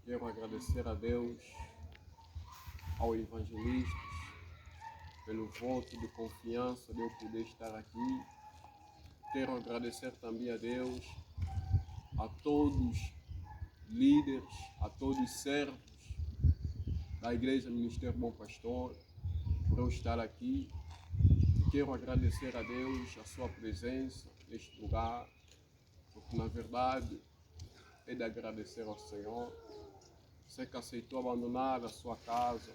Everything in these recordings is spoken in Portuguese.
Quero agradecer a Deus, ao evangelista, pelo voto de confiança de eu poder estar aqui. Quero agradecer também a Deus, a todos líderes, a todos servos da Igreja Ministério Bom Pastor, por eu estar aqui. Quero agradecer a Deus a sua presença neste lugar, porque na verdade é de agradecer ao Senhor. Você que aceitou abandonar a sua casa,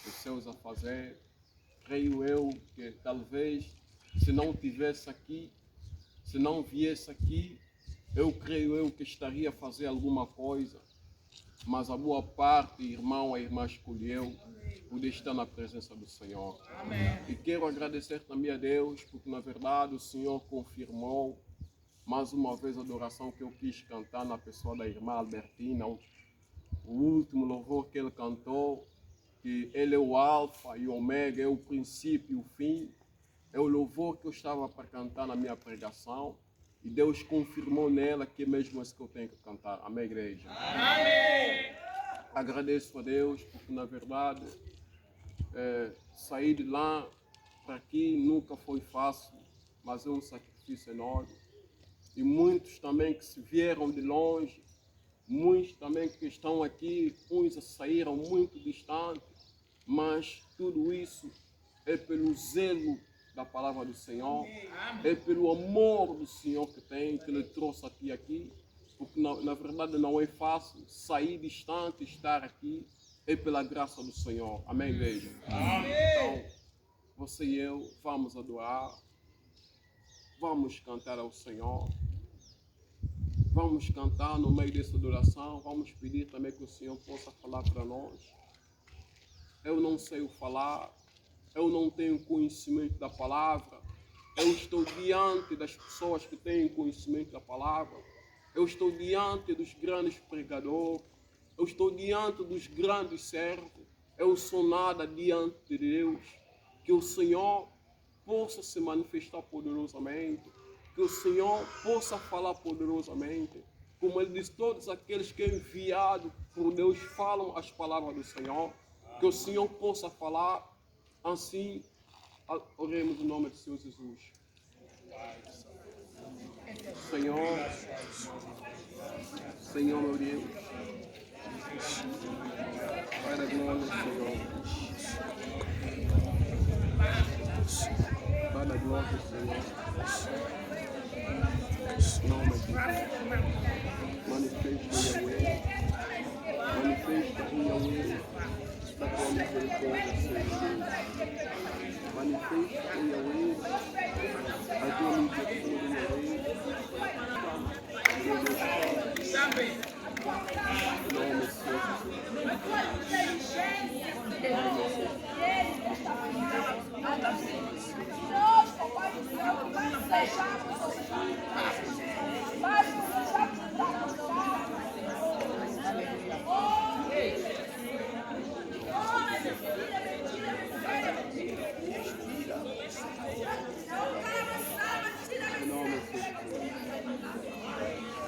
os seus afazeres, creio eu que talvez se não tivesse aqui, se não viesse aqui, eu creio eu que estaria a fazer alguma coisa, mas a boa parte, irmão, a irmã escolheu poder estar na presença do Senhor. Amém. E quero agradecer também a Deus, porque na verdade o Senhor confirmou mais uma vez a adoração que eu quis cantar na pessoa da irmã Albertina, o último louvor que ele cantou, que ele é o alfa e o ômega, é o princípio e o fim. É o louvor que eu estava para cantar na minha pregação. E Deus confirmou nela que é mesmo isso que eu tenho que cantar. Amém, igreja? Amém! Agradeço a Deus, porque na verdade, sair de lá para aqui nunca foi fácil, mas é um sacrifício enorme. E muitos também que se vieram de longe, muitos também que estão aqui, uns saíram muito distantes, mas tudo isso é pelo zelo da palavra do Senhor, é pelo amor do Senhor que tem, que Ele trouxe aqui, porque na verdade não é fácil sair distante, estar aqui, é pela graça do Senhor. Amém, igreja? Amém. Então, você e eu vamos adorar, vamos cantar ao Senhor, vamos cantar no meio dessa adoração, vamos pedir também que o Senhor possa falar para nós. Eu não sei o falar, eu não tenho conhecimento da palavra, eu estou diante das pessoas que têm conhecimento da palavra, eu estou diante dos grandes pregadores, eu estou diante dos grandes servos, eu sou nada diante de Deus. Que o Senhor possa se manifestar poderosamente, que o Senhor possa falar poderosamente. Como Ele diz, todos aqueles que enviados por Deus falam as palavras do Senhor, que o Senhor possa falar. Assim, oremos em nome do Senhor Jesus. Senhor meu Deus, Pai da glória, Senhor. Pai da glória, Senhor. Em nome de Jesus. Manifesta Yahweh. Manifesta Yahweh da tua misericórdia, Senhor. Manifesta Yahweh a tua misericórdia, Yahweh.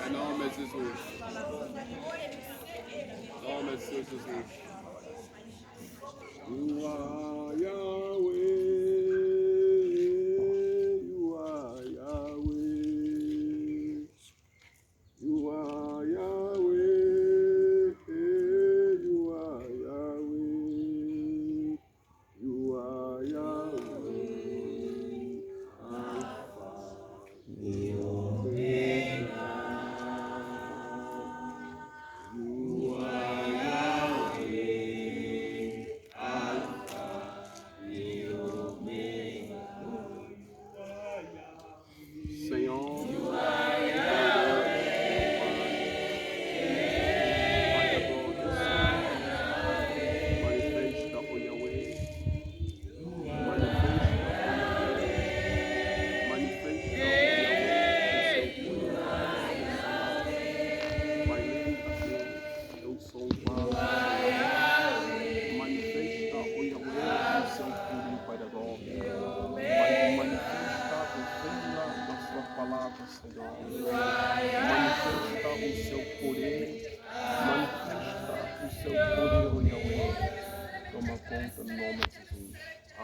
Em nome de Jesus. Em nome de Jesus. You are Yahweh. You are Yahweh. You are Yahweh. You are Yahweh. You are Yahweh. Alpha and Omega. You are Yahweh. Alpha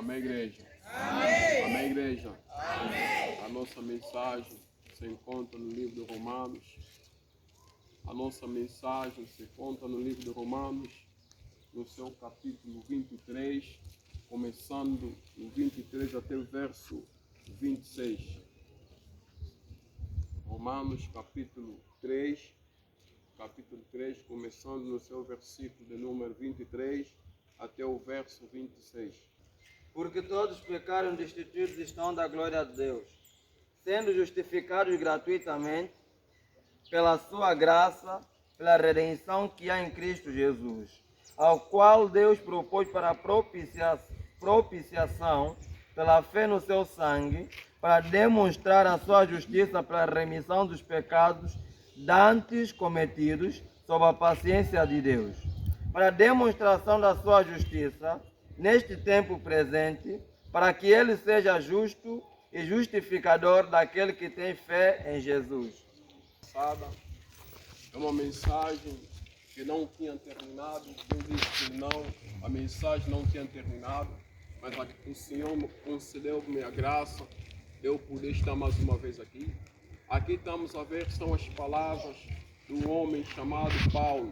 Amém, igreja? Amém. Amém, igreja? Amém. A nossa mensagem se encontra no livro de Romanos. A nossa mensagem se encontra no livro de Romanos, no seu capítulo 23, começando no 23 até o verso 26. Romanos capítulo 3, começando no seu versículo de número 23 até o verso 26. Porque todos pecaram destituídos estão da glória de Deus, sendo justificados gratuitamente pela sua graça, pela redenção que há em Cristo Jesus, ao qual Deus propôs para propiciação pela fé no seu sangue, para demonstrar a sua justiça pela remissão dos pecados dantes cometidos sob a paciência de Deus, para a demonstração da sua justiça neste tempo presente, para que ele seja justo e justificador daquele que tem fé em Jesus. É uma mensagem que não tinha terminado. Deus disse que não, a mensagem não tinha terminado, mas o Senhor concedeu-me a graça de eu poder estar mais uma vez aqui. Aqui estamos a ver, são as palavras do homem chamado Paulo,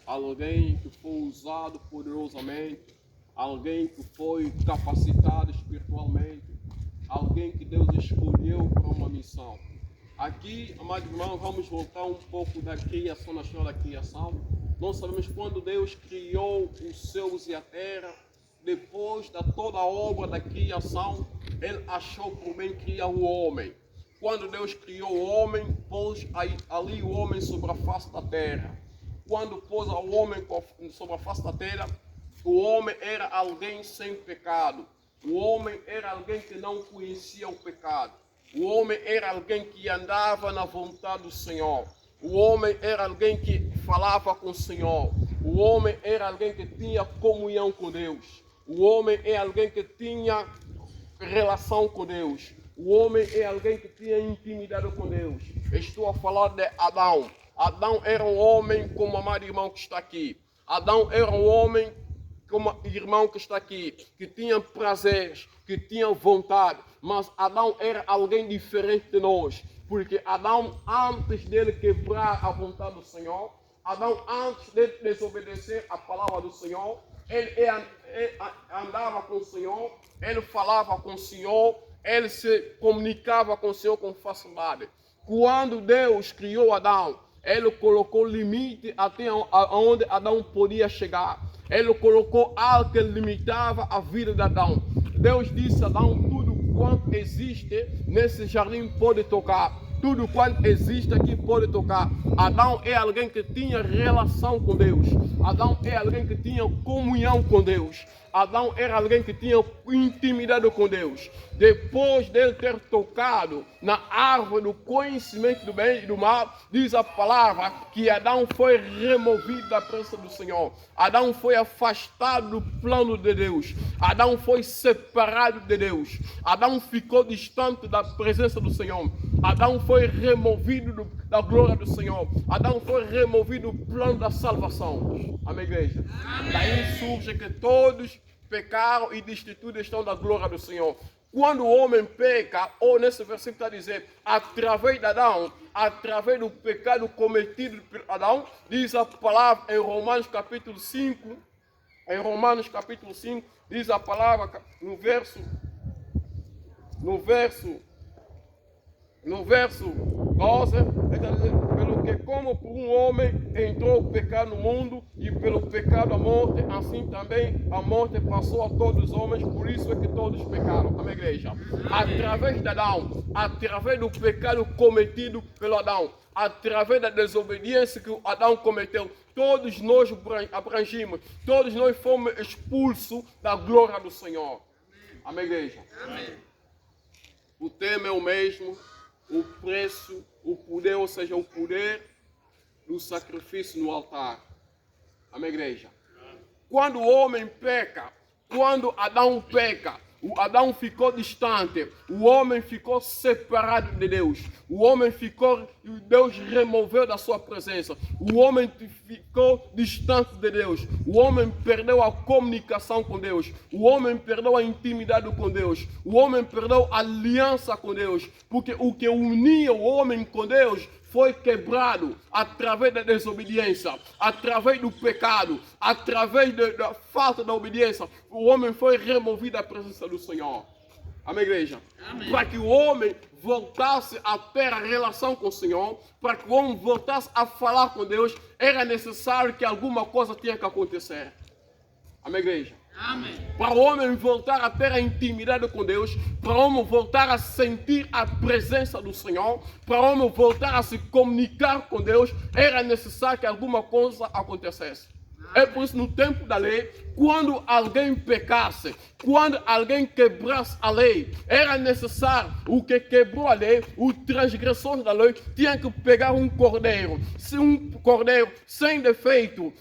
alguém que foi usado poderosamente, alguém que foi capacitado espiritualmente, alguém que Deus escolheu para uma missão. Aqui, amado irmão, vamos voltar um pouco da criação, na história da criação. Nós sabemos quando Deus criou os céus e a terra, depois de toda a obra da criação, Ele achou por bem criar o homem. Quando Deus criou o homem, pôs ali o homem sobre a face da terra. Quando pôs o homem sobre a face da terra, o homem era alguém sem pecado. O homem era alguém que não conhecia o pecado. O homem era alguém que andava na vontade do Senhor. O homem era alguém que falava com o Senhor. O homem era alguém que tinha comunhão com Deus. O homem é alguém que tinha relação com Deus. O homem é alguém que tinha intimidade com Deus. Estou a falar de Adão. Adão era um homem como o amado irmão que está aqui. Adão era um homem como o irmão que está aqui, que tinha prazeres, que tinha vontade. Mas Adão era alguém diferente de nós. Porque Adão, antes dele quebrar a vontade do Senhor, Adão, antes de desobedecer a palavra do Senhor, ele andava com o Senhor, ele falava com o Senhor, ele se comunicava com o Senhor com facilidade. Quando Deus criou Adão, ele colocou limite até onde Adão podia chegar. Ele colocou algo que limitava a vida de Adão. Deus disse a Adão: tudo quanto existe nesse jardim pode tocar. Tudo quanto existe aqui pode tocar. Adão é alguém que tinha relação com Deus. Adão é alguém que tinha comunhão com Deus. Adão era alguém que tinha intimidade com Deus. Depois dele ter tocado na árvore do conhecimento do bem e do mal, diz a palavra que Adão foi removido da presença do Senhor. Adão foi afastado do plano de Deus. Adão foi separado de Deus. Adão ficou distante da presença do Senhor. Adão foi removido da glória do Senhor. Adão foi removido do plano da salvação. Amém, igreja? Amém. Daí surge que todos pecaram e destituídos estão da glória do Senhor. Quando o homem peca, ou nesse versículo está a dizer, através de Adão, através do pecado cometido por Adão, diz a palavra em Romanos capítulo 5, diz a palavra no verso 12, está dizendo, pelo que como por um homem entrou o pecado no mundo, e pelo pecado a morte, assim também a morte passou a todos os homens, por isso é que todos pecaram. Amém, igreja? Através de Adão, através do pecado cometido pelo Adão, através da desobediência que o Adão cometeu, todos nós abrangimos, todos nós fomos expulsos da glória do Senhor. Amém, igreja? Amém. O tema é o mesmo. O preço, o poder, ou seja, o poder do sacrifício no altar. Amém, igreja? Quando o homem peca, quando Adão peca, O Adão ficou distante, o homem ficou separado de Deus, o homem ficou, Deus removeu da sua presença, o homem ficou distante de Deus, o homem perdeu a comunicação com Deus, o homem perdeu a intimidade com Deus, o homem perdeu a aliança com Deus, porque o que unia o homem com Deus foi quebrado através da desobediência, através do pecado, através da falta da obediência. O homem foi removido da presença do Senhor. Amém, igreja? Amém. Para que o homem voltasse a ter a relação com o Senhor, para que o homem voltasse a falar com Deus, era necessário que alguma coisa tinha que acontecer. Amém, igreja? Amém. Para o homem voltar a ter a intimidade com Deus, para o homem voltar a sentir a presença do Senhor, para o homem voltar a se comunicar com Deus, era necessário que alguma coisa acontecesse. É por isso, no tempo da lei, quando alguém pecasse, quando alguém quebrasse a lei, era necessário, o que quebrou a lei, o transgressor da lei, tinha que pegar um cordeiro. Se um cordeiro sem defeito,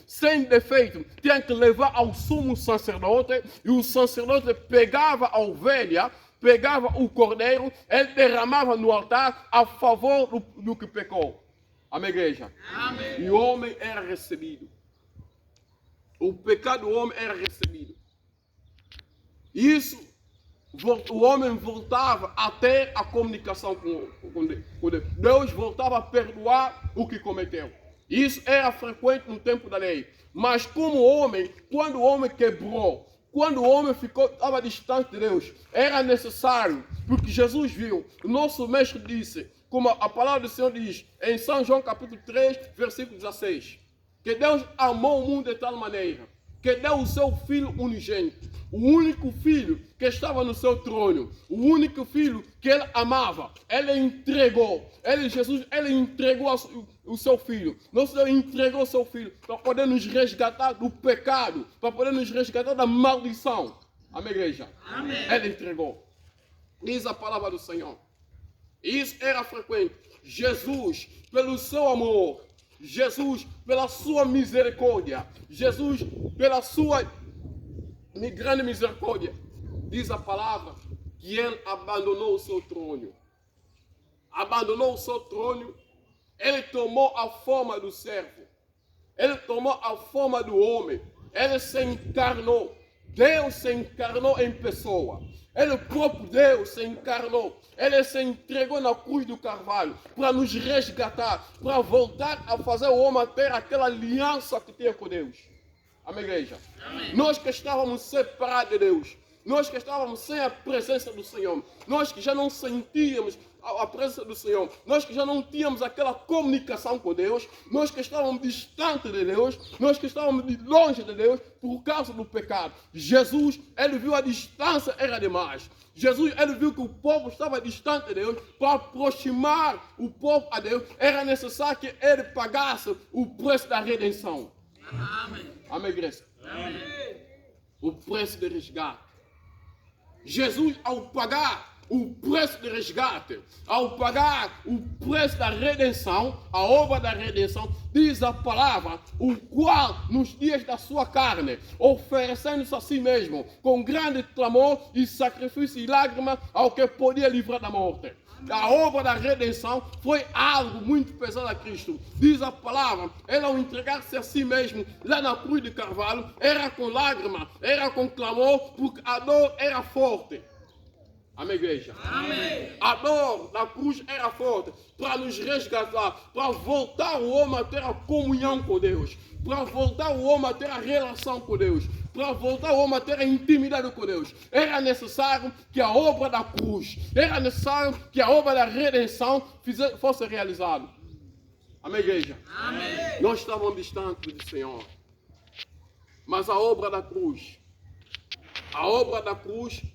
tinha que levar ao sumo sacerdote, e o sacerdote pegava a ovelha, pegava o cordeiro, ele derramava no altar a favor do que pecou. Amém, igreja? Amém. E o homem era recebido. O pecado do homem era recebido. Isso, o homem voltava a ter a comunicação com Deus. Deus voltava a perdoar o que cometeu. Isso era frequente no tempo da lei. Mas como homem, quando o homem quebrou, quando o homem estava distante de Deus, era necessário, porque Jesus viu, o nosso mestre disse, como a palavra do Senhor diz, em São João capítulo 3, versículo 16, que Deus amou o mundo de tal maneira que deu o seu Filho unigênito, o único Filho que estava no seu trono, o único Filho que ele amava, ele entregou, Jesus entregou o seu Filho, nosso Deus entregou o seu Filho para poder nos resgatar do pecado, para poder nos resgatar da maldição. Amém, igreja? Amém. Ele entregou. Diz a palavra do Senhor. Isso era frequente. Jesus, pelo seu amor, Jesus, pela sua misericórdia, Jesus, pela sua grande misericórdia, diz a palavra que ele abandonou o seu trono. Abandonou o seu trono, ele tomou a forma do servo, ele tomou a forma do homem, ele se encarnou. Deus se encarnou em pessoa. Ele, o próprio Deus, se encarnou. Ele se entregou na cruz do Carvalho para nos resgatar, para voltar a fazer o homem ter aquela aliança que tinha com Deus. Amém, igreja? Amém. Nós que estávamos separados de Deus, nós que estávamos sem a presença do Senhor, nós que já não sentíamos a presença do Senhor, nós que já não tínhamos aquela comunicação com Deus, nós que estávamos distantes de Deus, nós que estávamos longe de Deus por causa do pecado. Jesus, ele viu a distância era demais. Jesus, ele viu que o povo estava distante de Deus. Para aproximar o povo a Deus, era necessário que ele pagasse o preço da redenção. Amém. Amém, igreja? Amém. O preço de resgate. Jesus, ao pagar o preço de resgate, ao pagar o preço da redenção, a obra da redenção, diz a palavra, o qual nos dias da sua carne, oferecendo-se a si mesmo, com grande clamor e sacrifício e lágrima, ao que podia livrar da morte. A obra da redenção foi algo muito pesado a Cristo. Diz a palavra, ele ao entregar-se a si mesmo, lá na cruz de Carvalho, era com lágrima, era com clamor, porque a dor era forte. Amém, igreja? Amém. A dor da cruz era forte para nos resgatar, para voltar o homem a ter a comunhão com Deus, para voltar o homem a ter a relação com Deus, para voltar o homem a ter a intimidade com Deus. Era necessário que a obra da cruz, era necessário que a obra da redenção fosse realizada. Amém, igreja? Amém. Nós estávamos distantes do Senhor, mas a obra da cruz,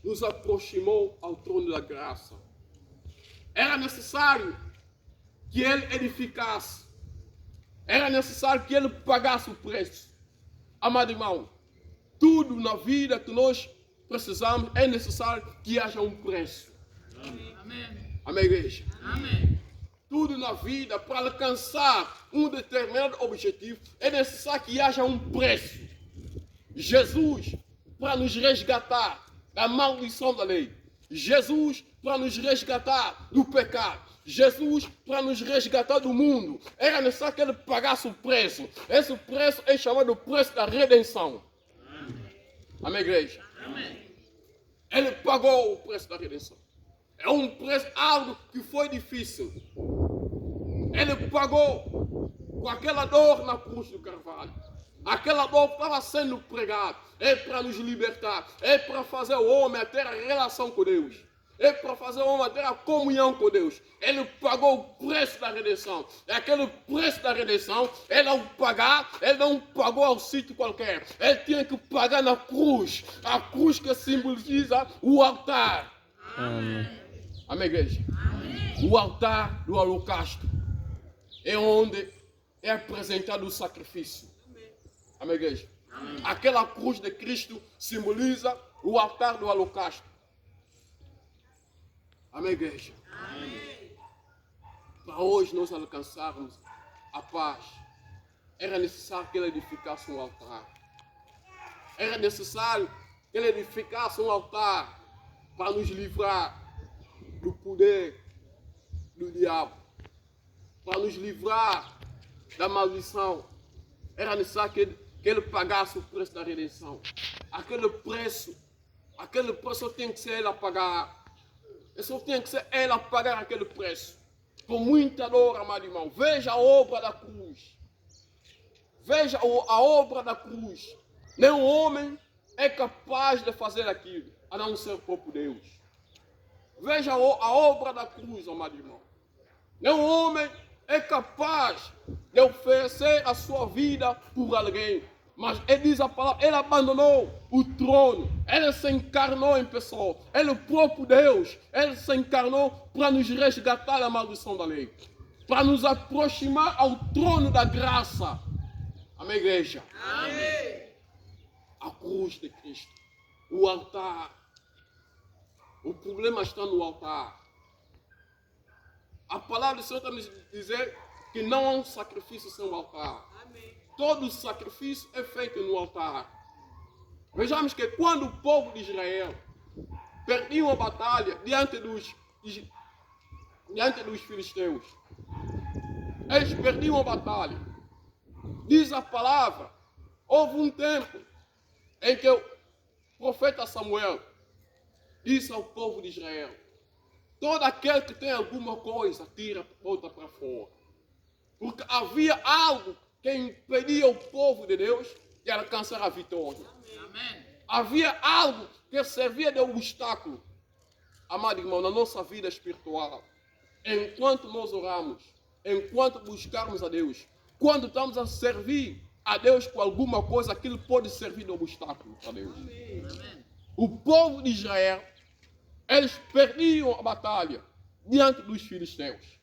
nos aproximou ao trono da graça. Era necessário que ele edificasse. Era necessário que ele pagasse o preço. Amado irmão, tudo na vida que nós precisamos é necessário que haja um preço. Amém. Amém, igreja? Amém. Tudo na vida, para alcançar um determinado objetivo, é necessário que haja um preço. Jesus, para nos resgatar, da maldição da lei. Jesus para nos resgatar do pecado. Jesus para nos resgatar do mundo. Era necessário que ele pagasse o preço. Esse preço é chamado preço da redenção. Amém, igreja? Amém. Ele pagou o preço da redenção. É um preço, algo que foi difícil. Ele pagou com aquela dor na cruz do Carvalho. Aquela dor que estava sendo pregada. É para nos libertar. É para fazer o homem ter a relação com Deus. É para fazer o homem ter a comunhão com Deus. Ele pagou o preço da redenção. É aquele preço da redenção. Ele ao pagar, ele não pagou ao sítio qualquer. Ele tinha que pagar na cruz. A cruz que simboliza o altar. Amém. Amém, igreja? Amém. O altar do holocausto é onde é apresentado o sacrifício. Amém, igreja? Amém. Aquela cruz de Cristo simboliza o altar do holocausto. Amém, igreja? Amém. Para hoje nós alcançarmos a paz, era necessário que ele edificasse um altar. Era necessário que ele edificasse um altar para nos livrar do poder do diabo, para nos livrar da maldição. Era necessário que ele pagasse o preço da redenção. Aquele preço só tem que ser ele a pagar. Só tem que ser ele a pagar aquele preço. Com muita dor, amado irmão. Veja a obra da cruz. Veja a obra da cruz. Nenhum homem é capaz de fazer aquilo, a não ser o próprio Deus. Veja a obra da cruz, amado irmão. Nenhum homem é capaz de oferecer a sua vida por alguém. Mas ele diz a palavra, ele abandonou o trono, ele se encarnou em pessoa, ele, o próprio Deus, ele se encarnou para nos resgatar da maldição da lei, para nos aproximar ao trono da graça. Amém, igreja? Amém. A cruz de Cristo, o altar. O problema está no altar. A palavra do Senhor está nos dizer que não há um sacrifício sem o altar. Amém. Todo sacrifício é feito no altar. Vejamos que quando o povo de Israel perdia uma batalha diante dos filisteus, eles perdiam a batalha. Diz a palavra, houve um tempo em que o profeta Samuel disse ao povo de Israel: todo aquele que tem alguma coisa, tira, bota para fora. Porque havia algo que impedia o povo de Deus de alcançar a vitória. Amém. Havia algo que servia de obstáculo, amado irmão, na nossa vida espiritual. Enquanto nós oramos, enquanto buscarmos a Deus, quando estamos a servir a Deus com alguma coisa, aquilo pode servir de obstáculo para Deus. Amém. O povo de Israel, eles perdiam a batalha diante dos filisteus.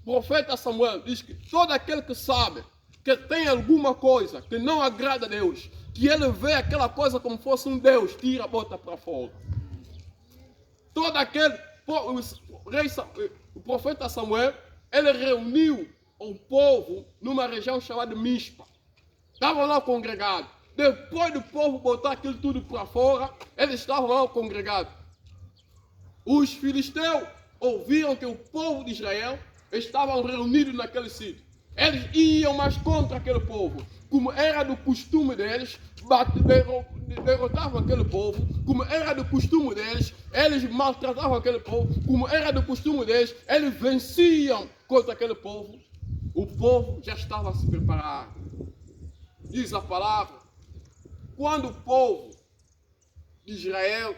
O profeta Samuel diz que todo aquele que sabe que tem alguma coisa que não agrada a Deus, que ele vê aquela coisa como fosse um Deus, tira a bota para fora. Todo aquele, o profeta Samuel, ele reuniu o povo numa região chamada Mispa. Estavam lá congregados. Depois do povo botar aquilo tudo para fora, eles estavam lá congregados. Os filisteus ouviram que o povo de Israel estavam reunidos naquele sítio. Eles iam mais contra aquele povo. Como era do costume deles, derrotavam aquele povo. Como era do costume deles, eles maltratavam aquele povo. Como era do costume deles, eles venciam contra aquele povo. O povo já estava a se preparar. Diz a palavra, quando o povo de Israel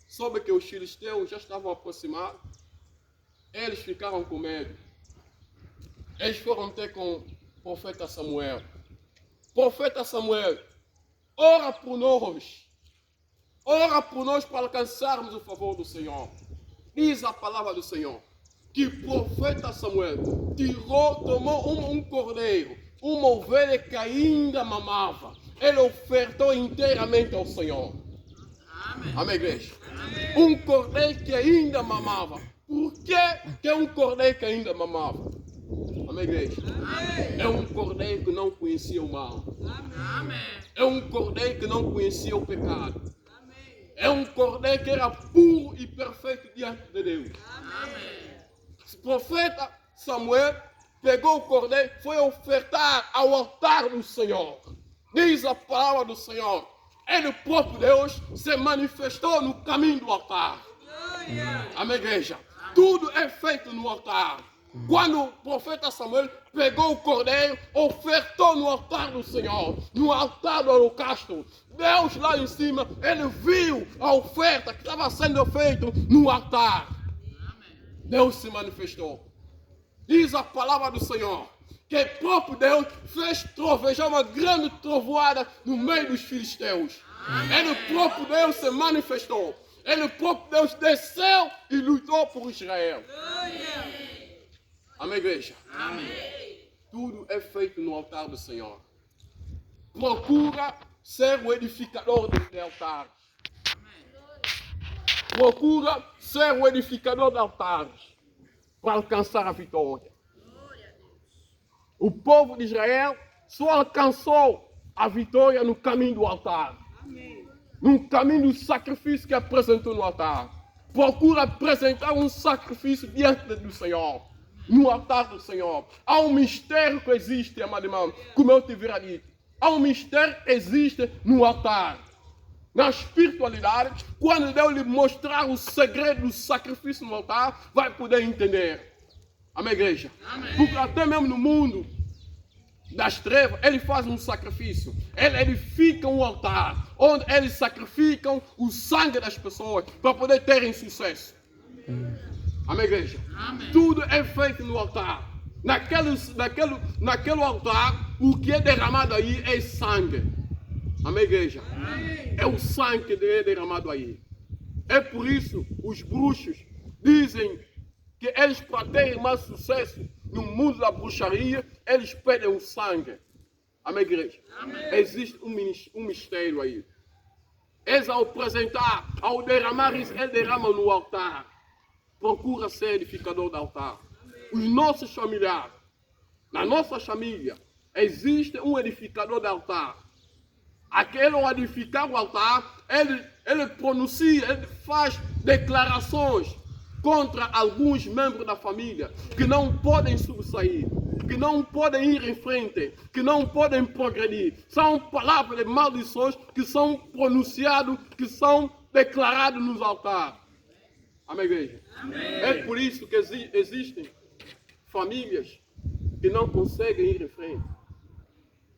soube que os filisteus já estavam aproximados, eles ficaram com medo. Eles foram ter com o profeta Samuel. Profeta Samuel, ora por nós. Ora por nós para alcançarmos o favor do Senhor. Diz a palavra do Senhor que o profeta Samuel tomou um cordeiro, uma ovelha que ainda mamava. Ele ofertou inteiramente ao Senhor. Amém. Amém, igreja? Amém. Um cordeiro que ainda mamava. Por que é um cordeiro que ainda mamava? Amém, igreja? Amém. É um cordeiro que não conhecia o mal. Amém. É um cordeiro que não conhecia o pecado. Amém. É um cordeiro que era puro e perfeito diante de Deus. O profeta Samuel pegou o cordeiro e foi ofertar ao altar do Senhor. Diz a palavra do Senhor. Ele, o próprio Deus, se manifestou no caminho do altar. Amém, igreja? Tudo é feito no altar. Quando o profeta Samuel pegou o cordeiro, ofertou no altar do Senhor, no altar do holocausto, Deus lá em cima, ele viu a oferta que estava sendo feita no altar. Deus se manifestou. Diz a palavra do Senhor que o próprio Deus fez trovejar uma grande trovoada no meio dos filisteus. Ele, o próprio Deus, se manifestou. Ele, o próprio Deus, desceu e lutou por Israel. Amém, igreja? Amém. Tudo é feito no altar do Senhor. Procura ser o edificador de altares. Procura ser o edificador de altares para alcançar a vitória. O povo de Israel só alcançou a vitória no caminho do altar. No caminho do sacrifício que apresentou no altar. Procura apresentar um sacrifício diante do Senhor. No altar do Senhor. Há um mistério que existe, amado irmão, como eu tivera dito. Há um mistério que existe no altar. Na espiritualidade, quando Deus lhe mostrar o segredo do sacrifício no altar, vai poder entender. Amém, igreja? Amém. Porque até mesmo no mundo das trevas, ele faz um sacrifício. Ele edifica um altar, onde eles sacrificam o sangue das pessoas para poder terem sucesso. Amém, igreja? Amém. Tudo é feito no altar. Naquele altar, o que é derramado aí é sangue. Amém, igreja? Amém. É o sangue que é derramado aí. É por isso os bruxos dizem que eles, para terem mais sucesso no mundo da bruxaria, eles pedem o sangue. Amém, igreja? Amém. Existe um mistério aí. Eles, ao apresentar, ao derramar isso, eles derramam no altar. Procura ser edificador do altar. Os nossos familiares, na nossa família, existe um edificador do altar. Aquele ao edificar o altar, ele pronuncia, ele faz declarações contra alguns membros da família que não podem sobressair, que não podem ir em frente, que não podem progredir. São palavras de maldições que são pronunciadas, que são declaradas nos altares. Amém, igreja? Amém. É por isso que existem famílias que não conseguem ir em frente,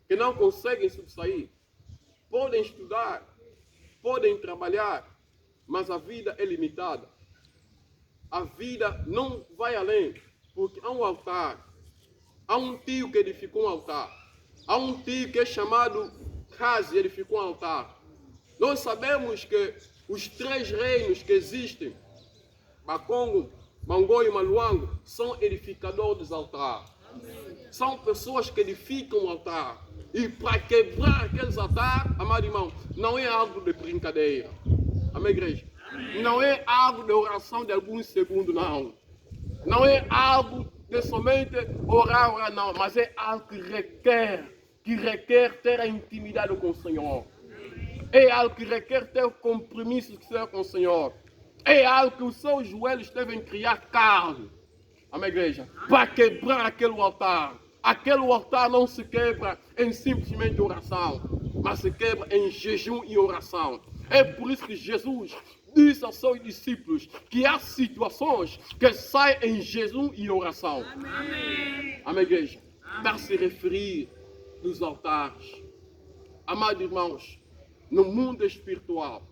que não conseguem sobressair. Podem estudar, podem trabalhar, mas a vida é limitada. A vida não vai além, porque há um altar. Há um tio que edificou um altar. Há um tio que é chamado Kazi, edificou um altar. Nós sabemos que os 3 reinos que existem, Bakongo, Mangô e Maluango, são edificadores dos altares. São pessoas que edificam o altar. E para quebrar aqueles altares, amado irmão, não é algo de brincadeira. Amém, igreja? Amém. Não é algo de oração de alguns segundos, não. Não é algo de somente orar, não. Mas é algo que requer ter a intimidade com o Senhor. É algo que requer ter o compromisso com o Senhor. É algo que os seus joelhos devem criar carne. Amém, igreja? Para quebrar aquele altar. Aquele altar não se quebra em simplesmente oração, mas se quebra em jejum e oração. É por isso que Jesus disse aos seus discípulos que há situações que saem em jejum e oração. Amém. Amém, igreja? Para se referir dos altares. Amados irmãos, no mundo espiritual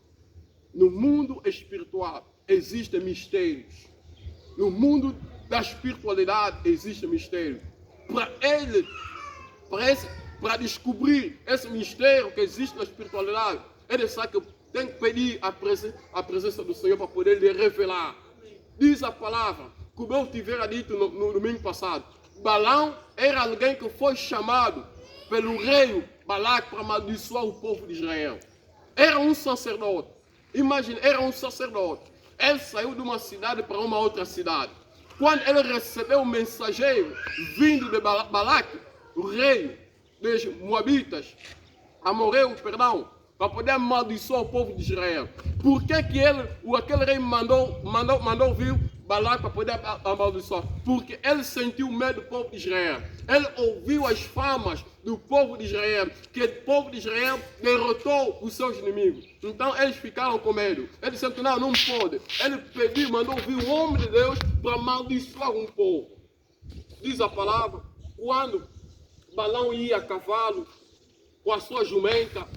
existem mistérios. No mundo da espiritualidade existem mistérios. Para descobrir esse mistério que existe na espiritualidade, ele sabe que tem que pedir a presença do Senhor para poder lhe revelar. Diz a palavra, como eu tivera dito no domingo passado, Balaão era alguém que foi chamado pelo rei Balaque para amaldiçoar o povo de Israel. Era um sacerdote. Imagine, era um sacerdote. Ele saiu de uma cidade para uma outra cidade. Quando ele recebeu o mensageiro vindo de Balaque, o rei dos Moabitas, Amoreu, perdão, para poder amaldiçoar o povo de Israel. Por que aquele rei mandou vir Balaque para poder amaldiçoar? Porque ele sentiu medo do povo de Israel. Ele ouviu as famas do povo de Israel, que o povo de Israel derrotou os seus inimigos. Então eles ficaram com medo. Ele disse, não pode. Ele mandou vir um homem de Deus para amaldiçoar um povo. Diz a palavra, quando Balaão ia a cavalo com a sua jumenta,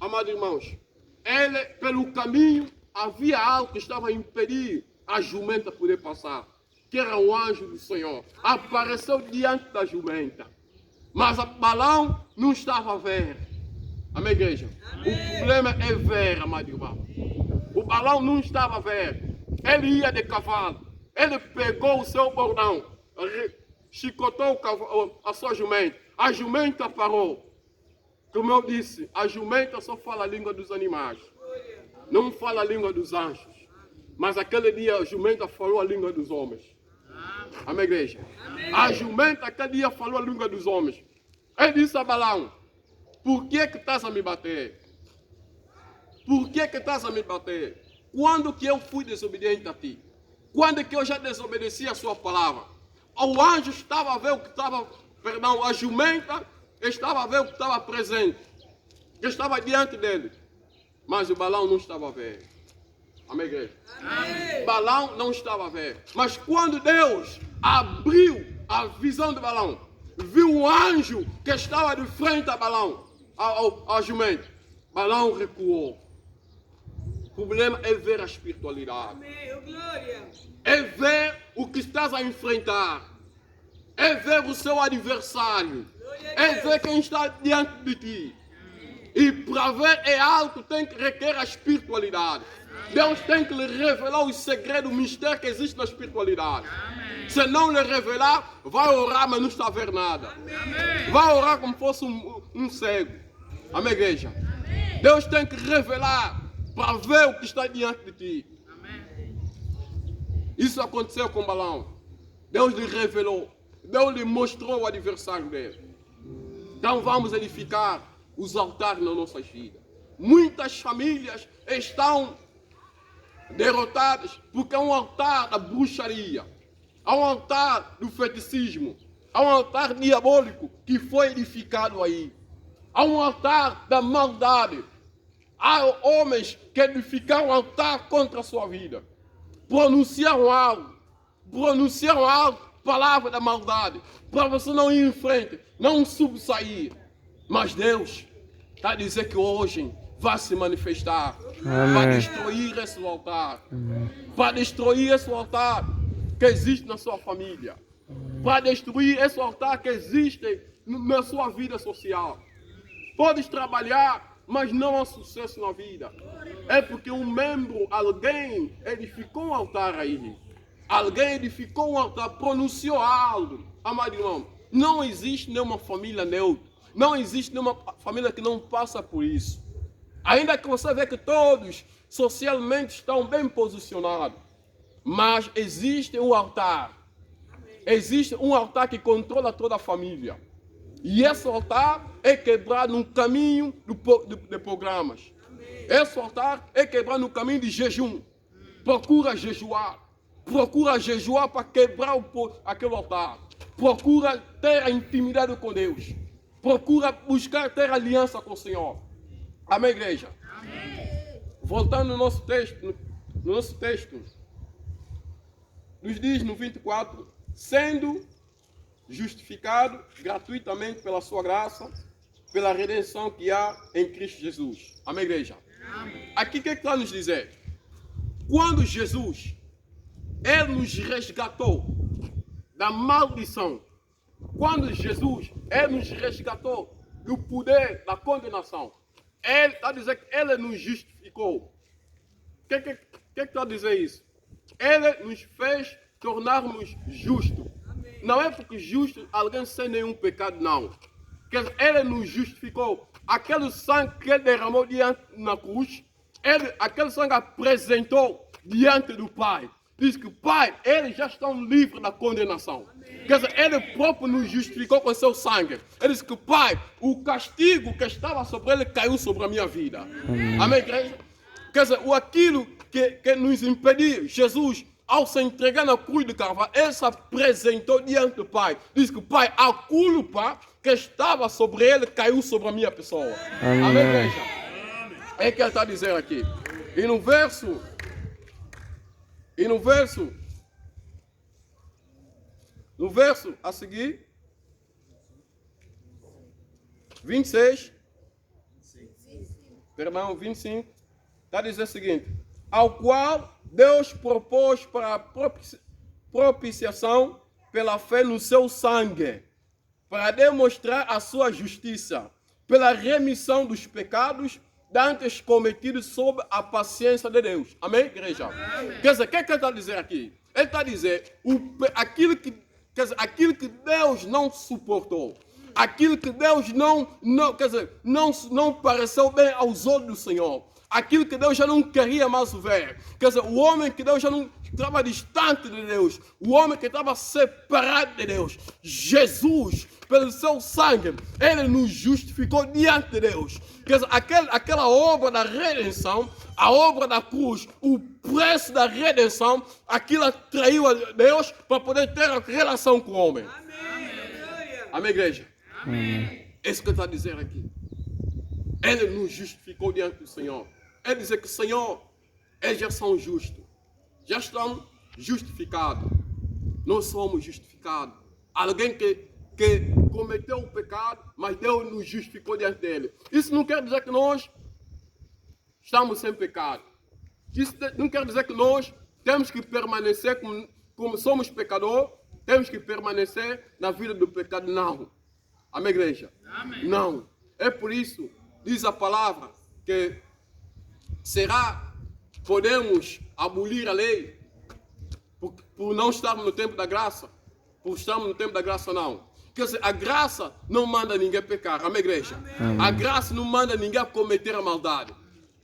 amados irmãos, ele, pelo caminho, havia algo que estava a impedir a jumenta poder passar, que era o anjo do Senhor. Apareceu diante da jumenta, mas Balaão não estava a ver. Amém, igreja? Amém. O problema é ver, amado irmão. O Balaão não estava a ver. Ele ia de cavalo. Ele pegou o seu bordão, chicotou a sua jumenta. A jumenta parou. Como eu disse, a jumenta só fala a língua dos animais. Não fala a língua dos anjos. Mas aquele dia a jumenta falou a língua dos homens. Amém, igreja? Amém. A jumenta aquele dia falou a língua dos homens. Ele disse a Balaão, por que estás a me bater? Por que estás a me bater? Quando que eu fui desobediente a ti? Quando que eu já desobedeci a sua palavra? O anjo estava a ver o que estava, a jumenta estava a ver o que estava presente, que estava diante dele. Mas o Balaão não estava a ver. Amém, igreja? Amém. Balaão não estava a ver. Mas quando Deus abriu a visão de Balaão, viu um anjo que estava de frente a Balaão, ao jumento, Balaão recuou. O problema é ver a espiritualidade. Amém. Glória. É ver o que estás a enfrentar. É ver o seu adversário. É ver quem está diante de ti. E para ver é algo que tem que requer a espiritualidade. Deus tem que lhe revelar o segredo, o mistério que existe na espiritualidade. Amém. Se não lhe revelar, vai orar, mas não está a ver nada. Amém. Vai orar como fosse um cego. Amém, igreja? Amém. Deus tem que revelar para ver o que está diante de ti. Amém. Isso aconteceu com Balaão. Deus lhe revelou. Deus lhe mostrou o adversário dele. Então vamos edificar os altares nas nossas vidas. Muitas famílias estão derrotadas porque é um altar da bruxaria, há um altar do feticismo, há um altar diabólico que foi edificado aí, há um altar da maldade. Há homens que edificaram um altar contra a sua vida, pronunciaram algo, palavra da maldade, para você não ir em frente, não subsair. Mas Deus está a dizer que hoje vai se manifestar. Amém. Para destruir esse altar. Amém. Para destruir esse altar que existe na sua família. Amém. Para destruir esse altar que existe na sua vida social. Podes trabalhar, mas não há sucesso na vida. É porque alguém edificou um altar aí. Alguém edificou um altar, pronunciou algo. Amado irmão, não existe nenhuma família neutra. Não existe nenhuma família que não passa por isso. Ainda que você vê que todos socialmente estão bem posicionados. Mas existe um altar. Existe um altar que controla toda a família. E esse altar é quebrado no caminho de programas. Esse altar é quebrado no caminho de jejum. Procura jejuar. Procura jejuar para quebrar aquele altar. Procura ter a intimidade com Deus. Procura buscar ter aliança com o Senhor. Amém, igreja? Amém. Voltando no nosso texto, nos diz no 24, sendo justificado gratuitamente pela sua graça, pela redenção que há em Cristo Jesus. Amém, igreja? Amém. Aqui o que está nos dizer? Quando Jesus, Ele nos resgatou da maldição. Quando Jesus, Ele nos resgatou do poder da condenação. Ele está a dizer que Ele nos justificou. O que está a dizer isso? Ele nos fez tornarmos justos. Amém. Não é porque justo alguém sem nenhum pecado, não. Ele nos justificou. Aquele sangue que Ele derramou na cruz, aquele sangue apresentou diante do Pai. diz que, Pai, eles já estão livres da condenação. Quer dizer, Ele próprio nos justificou com seu sangue. Ele diz que, Pai, o castigo que estava sobre Ele caiu sobre a minha vida. Amém, igreja? Quer dizer, aquilo que nos impediu, Jesus, ao se entregar na cruz de Calvário, Ele se apresentou diante do Pai. Diz que, Pai, a culpa que estava sobre Ele caiu sobre a minha pessoa. Amém, igreja? É que Ele está dizendo aqui. E no verso 25, está dizendo o seguinte: ao qual Deus propôs para a propiciação pela fé no seu sangue, para demonstrar a sua justiça, pela remissão dos pecados dantes cometidos sob a paciência de Deus. Amém, igreja? Amém. Quer dizer, o que ele está dizendo aqui? Ele está dizendo aquilo que Deus não suportou, aquilo que Deus não pareceu bem aos olhos do Senhor, aquilo que Deus já não queria mais ver. Quer dizer, o homem que Deus já não estava distante de Deus, o homem que estava separado de Deus, Jesus, pelo seu sangue, Ele nos justificou diante de Deus. Quer dizer, aquela obra da redenção, a obra da cruz, o preço da redenção, aquilo atraiu a Deus para poder ter a relação com o homem. Amém, amém, igreja? Amém. É isso que ele está dizendo aqui. Ele nos justificou diante do Senhor. Ele diz que o Senhor, eles já são justos. Já estão justificados. Nós somos justificados. Alguém que cometeu o pecado, mas Deus nos justificou diante dele. Isso não quer dizer que nós estamos sem pecado. Isso não quer dizer que nós temos que permanecer como somos pecadores, temos que permanecer na vida do pecado. Não. Amém, igreja? Amém. Não. É por isso, diz a palavra, que podemos abolir a lei por não estarmos no tempo da graça? Por estarmos no tempo da graça, não. Quer dizer, a graça não manda ninguém pecar. Amém, igreja? Amém. A graça não manda ninguém cometer a maldade.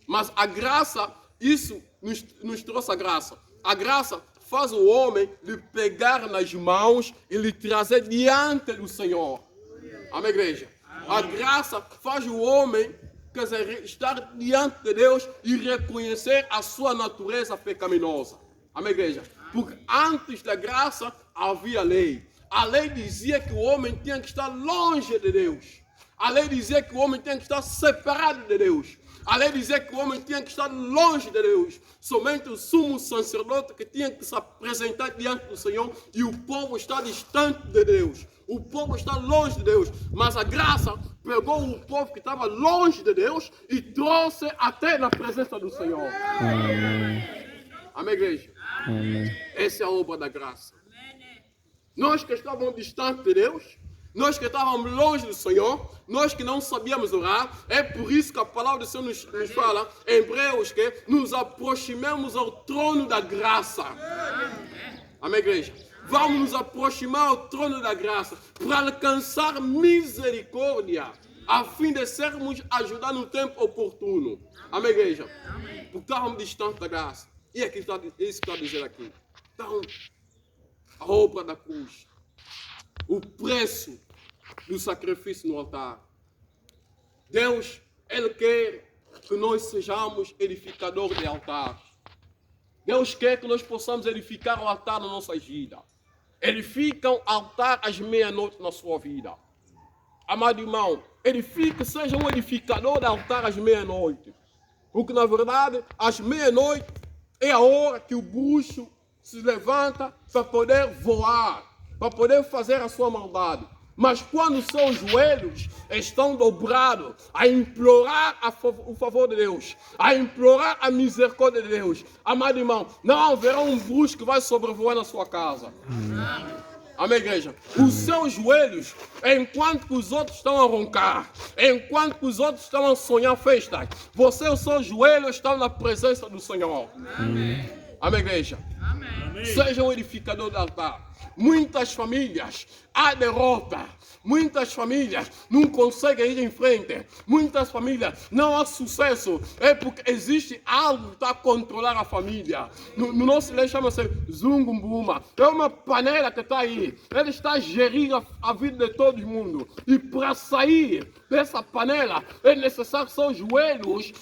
Mas a graça, isso nos trouxe a graça. A graça faz o homem lhe pegar nas mãos e lhe trazer diante do Senhor. Amém, igreja? A graça faz o homem, quer dizer, estar diante de Deus e reconhecer a sua natureza pecaminosa. Amém, igreja? Porque antes da graça havia lei. A lei dizia que o homem tinha que estar longe de Deus. A lei dizia que o homem tinha que estar separado de Deus. A lei dizia que o homem tinha que estar longe de Deus. Somente o sumo sacerdote que tinha que se apresentar diante do Senhor, e o povo está distante de Deus. O povo está longe de Deus. Mas a graça pegou o povo que estava longe de Deus e trouxe até na presença do Senhor. Amém. Amém, igreja? Amém. Essa é a obra da graça. Nós que estávamos distantes de Deus, nós que estávamos longe do Senhor, nós que não sabíamos orar, é por isso que a palavra do Senhor nos fala, em Hebreus, que nos aproximemos ao trono da graça. Amém, igreja? Vamos nos aproximar ao trono da graça para alcançar misericórdia, a fim de sermos ajudados no tempo oportuno. Amém, igreja? Porque estávamos distantes da graça. E aqui está, isso que está dizendo aqui. Então, a obra da cruz, o preço do sacrifício no altar. Deus, Ele quer que nós sejamos edificadores de altares. Deus quer que nós possamos edificar o altar na nossa vida. Edifica um altar às meia-noite na sua vida. Amado irmão, edifique, seja um edificador de altar às meia-noite. Porque na verdade, às meia-noite é a hora que o bruxo se levanta para poder voar, para poder fazer a sua maldade. Mas quando seus joelhos estão dobrados a implorar o favor de Deus, a implorar a misericórdia de Deus, amado irmão, não haverá um bruxo que vai sobrevoar na sua casa. Amém, igreja? Os seus joelhos, enquanto que os outros estão a roncar, enquanto que os outros estão a sonhar festas, os seus joelhos estão na presença do Senhor. Amém. Amém, igreja? Amém. Seja um edificador de altar. muitas famílias há derrota. Muitas famílias não conseguem ir em frente. Muitas famílias não há sucesso. É porque existe algo que está a controlar a família. No nosso lei chama-se Zungumbuma. É uma panela que está aí. Ele está a gerir a vida de todo mundo. E para sair dessa panela é necessário só os joelhos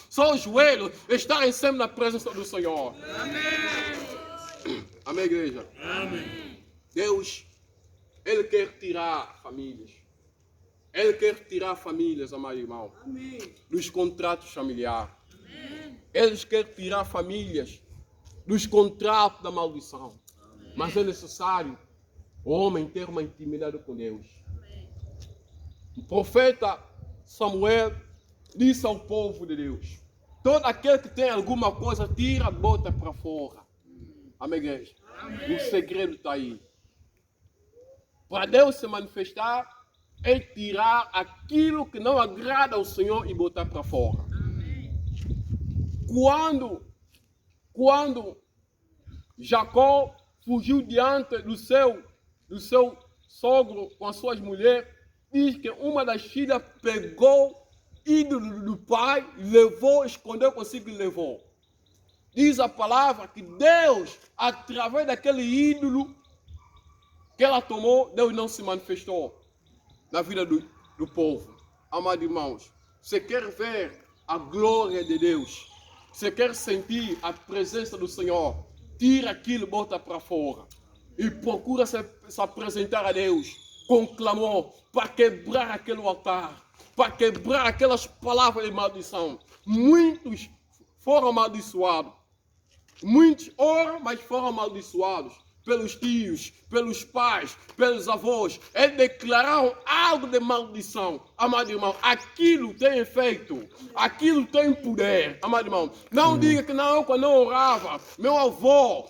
estarem sempre na presença do Senhor. Amém. Amém, igreja? Amém. Deus, Ele quer tirar famílias. Ele quer tirar famílias, amado irmão, dos contratos familiares. Ele quer tirar famílias dos contratos da maldição. Mas é necessário o homem ter uma intimidade com Deus. O profeta Samuel disse ao povo de Deus: todo aquele que tem alguma coisa, tira, bota para fora. Amém, igreja? O segredo está aí. Para Deus se manifestar, é tirar aquilo que não agrada ao Senhor e botar para fora. Quando Jacó fugiu diante do seu sogro com as suas mulheres, diz que uma das filhas pegou ídolo do pai, levou, escondeu consigo e levou. Diz a palavra que Deus, através daquele ídolo que ela tomou, Deus não se manifestou na vida do povo. Amados irmãos, você quer ver a glória de Deus, você quer sentir a presença do Senhor, tira aquilo, bota para fora e procura se apresentar a Deus com clamor para quebrar aquele altar, para quebrar aquelas palavras de maldição. Muitos foram amaldiçoados. Muitos oram, mas foram amaldiçoados pelos tios, pelos pais, pelos avós. Eles declararam algo de maldição. Amado irmão, aquilo tem efeito, aquilo tem poder. Amado irmão, não diga que não, eu quando eu orava, meu avô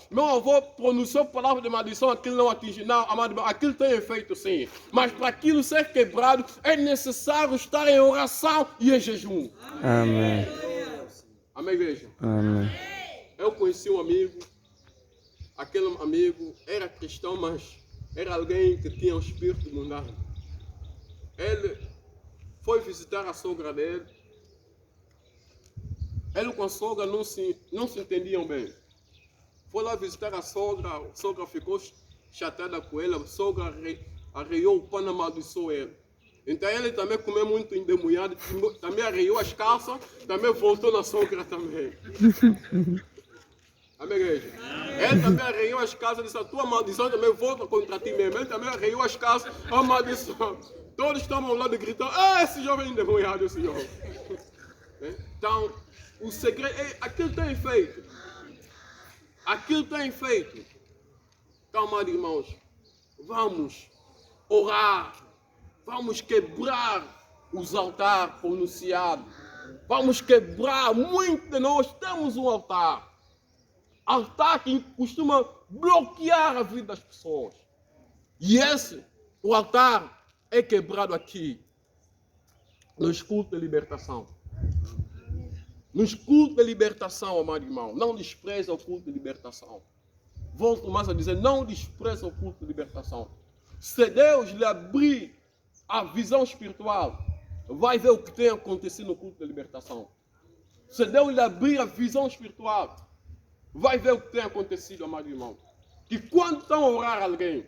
pronunciou palavras de maldição, aquilo não atinge. Não, amado irmão, aquilo tem efeito sim. Mas para aquilo ser quebrado, é necessário estar em oração e em jejum. Amém. Amém, igreja? Amém. Eu conheci um amigo. Aquele amigo era cristão, mas era alguém que tinha um espírito mundano. Ele foi visitar a sogra dele. Ele com a sogra não se entendiam bem. Foi lá visitar a sogra ficou chateada com ele, a sogra arreiou o pano, amaldiçoou ele. Então ele também comeu muito endemoniado, também arreiou as calças, também voltou na sogra também. Amém, igreja? Ele também arreiou as casas, disse: a tua maldição também volta contra ti mesmo. Ele também arreiou as casas, a maldição. Todos estavam lá gritando: esse jovem endemoniado, esse jovem. Então, o segredo é aquilo tem efeito. Aquilo tem efeito. Então, amados irmãos, vamos orar, vamos quebrar os altares pronunciados. Vamos quebrar, muitos de nós temos um altar. Altar que costuma bloquear a vida das pessoas. E o altar é quebrado aqui, nos cultos de libertação. Nos cultos de libertação, amado irmão, não despreza o culto de libertação. Volto mais a dizer, não despreza o culto de libertação. Se Deus lhe abrir a visão espiritual, vai ver o que tem acontecido no culto de libertação. Se Deus lhe abrir a visão espiritual, vai ver o que tem acontecido, amado irmão. Que quando estão a orar alguém,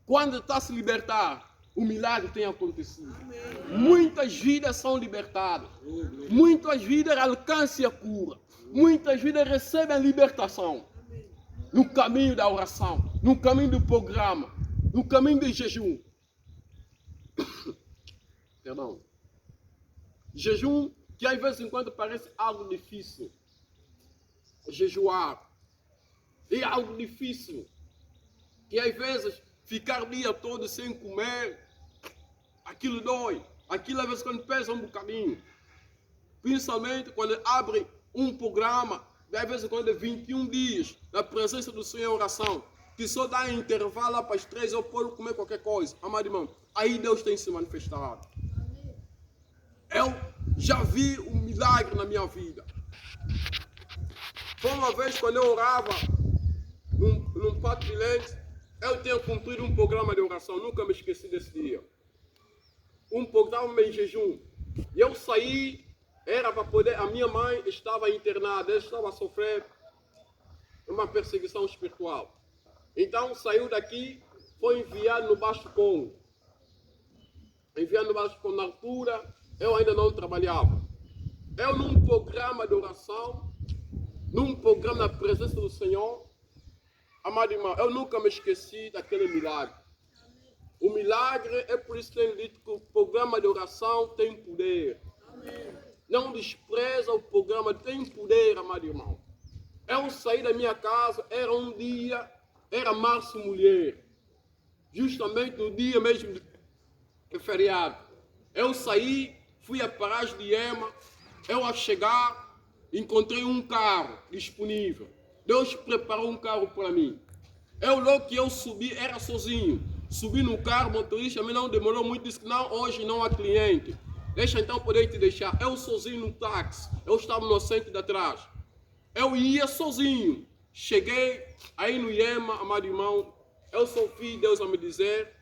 quando está a se libertar, o milagre tem acontecido. Muitas vidas são libertadas. Muitas vidas alcançam a cura. Muitas vidas recebem a libertação. No caminho da oração, no caminho do programa, no caminho do jejum. Perdão. Jejum que às vezes em quando parece algo difícil. Jejuar é algo difícil, que às vezes ficar o dia todo sem comer, aquilo dói, aquilo às vezes quando pesa um bocadinho, principalmente quando abre um programa, às vezes quando é 21 dias, na presença do Senhor em oração, que só dá intervalo lá para as 3 eu posso comer qualquer coisa, amado irmão, aí Deus tem se manifestado. Eu já vi um milagre na minha vida. Foi uma vez quando eu orava num prato de leite, Eu tenho cumprido um programa de oração, nunca me esqueci desse dia. Um programa em jejum. E eu saí, era para poder... A minha mãe estava internada, ela estava a sofrer uma perseguição espiritual. Então saiu daqui, foi enviado no Baixo Congo. Enviado no Baixo Congo, na altura, eu ainda não trabalhava. Eu num programa de oração, num programa na presença do Senhor, amado irmão, eu nunca me esqueci daquele milagre. O milagre é por isso que tenho dito que o programa de oração tem poder. Não despreza o programa, tem poder, amado irmão. Eu saí da minha casa, era um dia, era março mulher. Justamente no dia mesmo de feriado. Eu saí, fui a paragem de Ema, eu a chegar, encontrei um carro disponível. Deus preparou um carro para mim. Logo que eu subi, era sozinho. Subi no carro, o motorista me não demorou muito, disse que não, hoje não há cliente. Deixa então poder te deixar. Eu sozinho no táxi, eu estava no assento de atrás. Eu ia sozinho. Cheguei aí no Iema, amado irmão, eu só ouvi Deus a me dizer,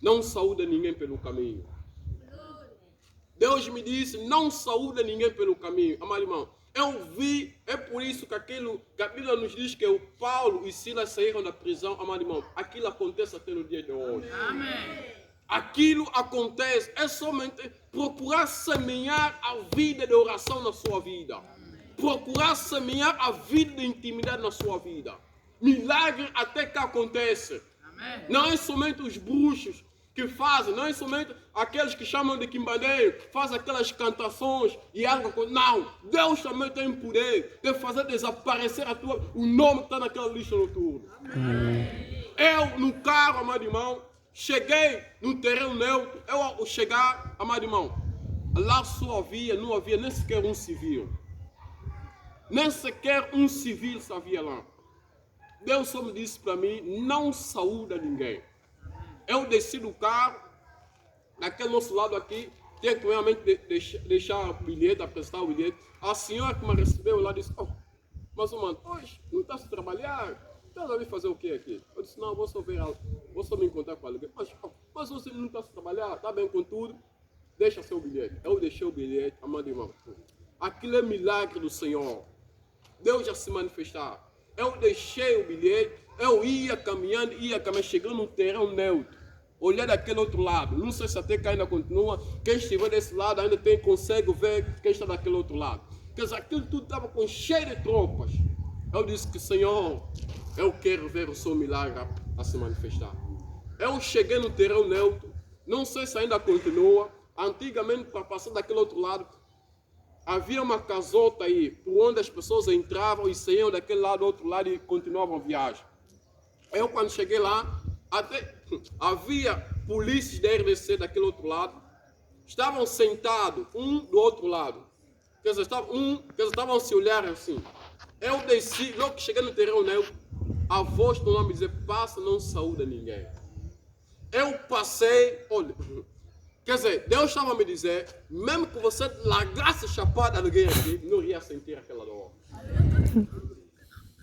não saúda ninguém pelo caminho. Deus me disse, não saúda ninguém pelo caminho, amado irmão. Eu vi, é por isso que a Bíblia nos diz que o Paulo e Silas saíram da prisão, amado irmão. Aquilo acontece até no dia de hoje. Amém. Aquilo acontece, é somente procurar semear a vida de oração na sua vida. Procurar semear a vida de intimidade na sua vida. Milagre até que acontece. Amém. Não é somente os bruxos que fazem, não é somente aqueles que chamam de quimbandeiro, fazem aquelas cantações e algo. Não, Deus também tem poder de fazer desaparecer o nome que está naquela lista noturna. Eu, no carro, amado irmão, cheguei no terreno neutro, eu ao chegar, amado irmão, lá só não havia nem sequer um civil. Nem sequer um civil havia lá. Deus só me disse para mim, não saúda ninguém. Eu desci do carro, naquele nosso lado aqui, tinha que realmente deixar o bilhete, apresentar o bilhete. A senhora que me recebeu lá disse, mas mano, hoje não está a trabalhar, está a vir fazer o que aqui? Eu disse, não, vou só me encontrar com alguém. Mas você não está a trabalhar, está bem com tudo, deixa seu bilhete. Eu deixei o bilhete, amado irmão. Aquilo é milagre do Senhor. Deus já se manifestar. Eu deixei o bilhete, eu ia caminhando, chegando no terreno neutro. Olhar daquele outro lado. Não sei se até que ainda continua. Quem estiver desse lado ainda consegue ver quem está daquele outro lado. Quer dizer, aquilo tudo estava cheio de tropas. Eu disse que, Senhor, eu quero ver o seu milagre a se manifestar. Eu cheguei no terreno neutro. Não sei se ainda continua. Antigamente, para passar daquele outro lado, havia uma casota aí, por onde as pessoas entravam e saíam daquele lado, do outro lado e continuavam a viagem. Eu, quando cheguei lá, até havia polícias da RDC daquele outro lado, estavam sentados um do outro lado. Quer dizer, estavam a se olhar assim. Eu desci, logo que cheguei no terreno neutro, a voz do nome dizia, passa, não saúda ninguém. Eu passei, olha, quer dizer, Deus estava a me dizer, mesmo que você largasse chapada de alguém aqui, não ia sentir aquela dor.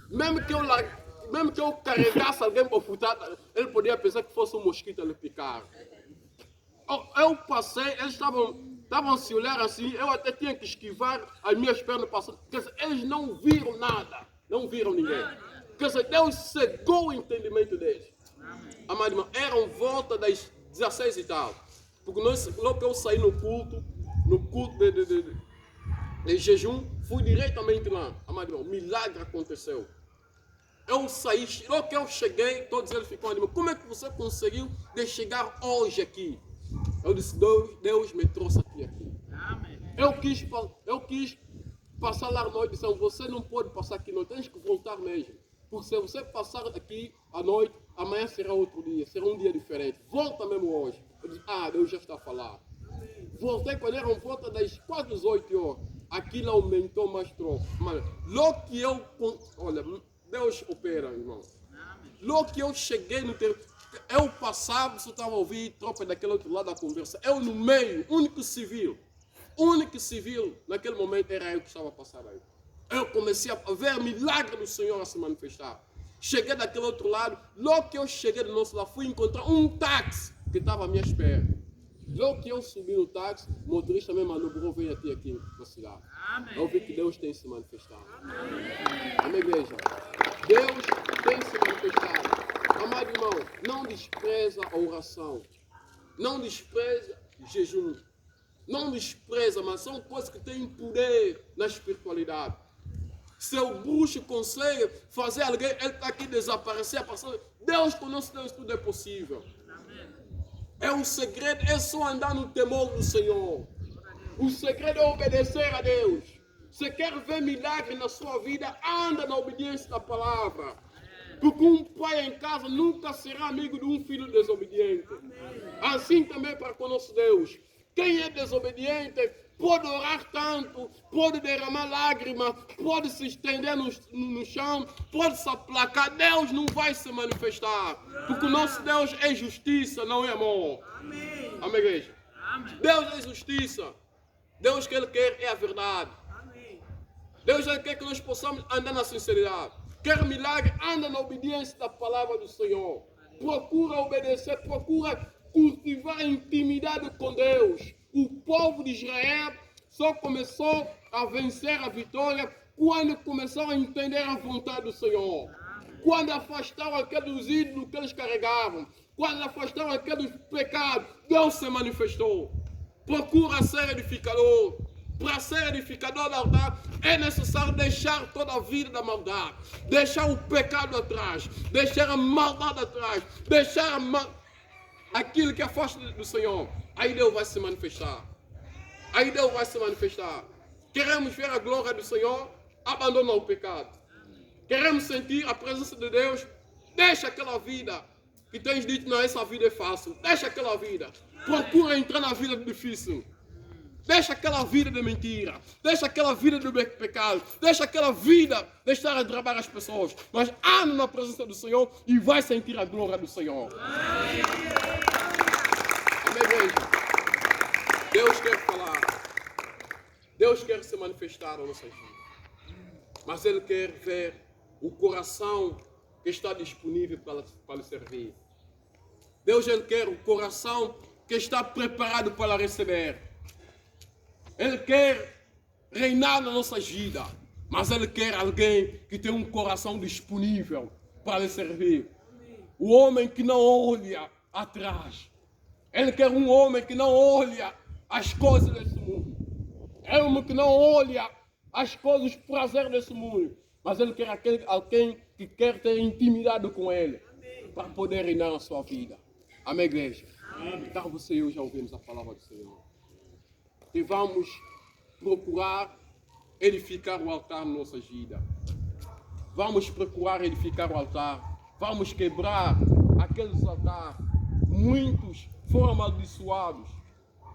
Mesmo que eu carregasse alguém para futar, ele podia pensar que fosse um mosquito a lhe picar. Eu passei, eles estavam a se olhar assim, eu até tinha que esquivar as minhas pernas passando. Quer dizer, eles não viram nada, não viram ninguém. Quer dizer, Deus cegou o entendimento deles. Amado irmão, eram volta das 16 e tal. Porque logo que eu saí no culto de jejum, fui diretamente lá. Amado irmão, milagre aconteceu. Eu saí, logo que eu cheguei, todos eles ficam ali, como é que você conseguiu de chegar hoje aqui? Eu disse, Deus me trouxe aqui. Eu quis passar lá à noite, disseram, você não pode passar aqui à noite, tens que voltar mesmo. Porque se você passar aqui à noite, amanhã será outro dia, será um dia diferente. Volta mesmo hoje. Eu disse, Deus já está a falar. Voltei quando eram volta das quase 18 horas. Aquilo aumentou mais troco. Mas logo que eu... Olha, Deus opera, irmão. Logo que eu cheguei no terreno, eu passava, você estava a ouvir tropa daquele outro lado da conversa. Eu no meio, único civil naquele momento era eu que estava a passar aí. Eu comecei a ver milagre do Senhor a se manifestar. Cheguei daquele outro lado. Logo que eu cheguei do nosso lado, fui encontrar um táxi que estava à minha espera. Logo que eu subi no táxi, o motorista me mandou, venha até aqui na cidade. Eu vi que Deus tem se manifestado. Amém, igreja? Deus tem se manifestado. Amado irmão, não despreza a oração. Não despreza o jejum. Não despreza, mas são coisas que têm poder na espiritualidade. Se o bruxo consegue fazer alguém, ele está aqui desaparecer, Deus conosco, Deus tudo é possível. É um segredo, é só andar no temor do Senhor. O segredo é obedecer a Deus. Se quer ver milagre na sua vida, anda na obediência da palavra. Porque um pai em casa nunca será amigo de um filho desobediente. Assim também para com nosso Deus. Quem é desobediente pode orar tanto, pode derramar lágrimas, pode se estender no chão, pode se aplacar. Deus não vai se manifestar. Porque o nosso Deus é justiça, não é amor. Amém. Amém, igreja? Amém. Deus é justiça. Deus que Ele quer é a verdade. Amém. Deus Ele quer que nós possamos andar na sinceridade. Quer milagre, anda na obediência da palavra do Senhor. Procura obedecer, procura cultivar a intimidade com Deus. O povo de Israel só começou a vencer a vitória quando começou a entender a vontade do Senhor. Quando afastaram aqueles ídolos que eles carregavam. Quando afastaram aqueles pecados, Deus se manifestou. Procura ser edificador. Para ser edificador do altar, é necessário deixar toda a vida da maldade. Deixar o pecado atrás. Deixar a maldade atrás. Deixar aquilo que afasta do Senhor. Aí Deus vai se manifestar. Aí Deus vai se manifestar. Queremos ver a glória do Senhor? Abandona o pecado. Queremos sentir a presença de Deus? Deixa aquela vida que tens dito, não, essa vida é fácil. Deixa aquela vida. Procura entrar na vida difícil. Deixa aquela vida de mentira. Deixa aquela vida de pecado. Deixa aquela vida de estar a trabalhar as pessoas. Mas anda na presença do Senhor e vai sentir a glória do Senhor. Amém, igreja? Deus quer falar. Deus quer se manifestar nas nossas vidas. Mas Ele quer ver o coração que está disponível para lhe servir. Deus Ele quer o coração que está preparado para receber. Ele quer reinar na nossa vida, mas Ele quer alguém que tem um coração disponível para lhe servir. O homem que não olha atrás. Ele quer um homem que não olha as coisas desse mundo. É um homem que não olha as coisas, os prazeres desse mundo. Mas Ele quer alguém que quer ter intimidade com Ele para poder reinar na sua vida. Amém, igreja? Então você e eu já ouvimos a palavra do Senhor. E vamos procurar edificar o altar na nossa vida. Vamos procurar edificar o altar. Vamos quebrar aqueles altares. Muitos foram amaldiçoados.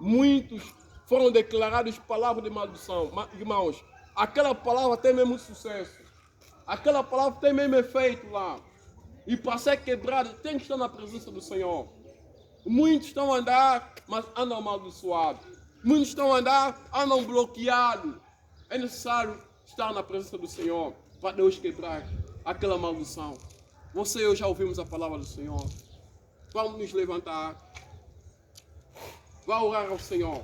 Muitos foram declarados palavras de maldição. Mas, irmãos, aquela palavra tem mesmo sucesso. Aquela palavra tem mesmo efeito lá. E para ser quebrada, tem que estar na presença do Senhor. Muitos estão a andar, mas andam amaldiçoados. Muitos estão a andar, andam bloqueados. É necessário estar na presença do Senhor para Deus quebrar aquela maldição. Você e eu já ouvimos a palavra do Senhor. Vamos nos levantar. Vá orar ao Senhor.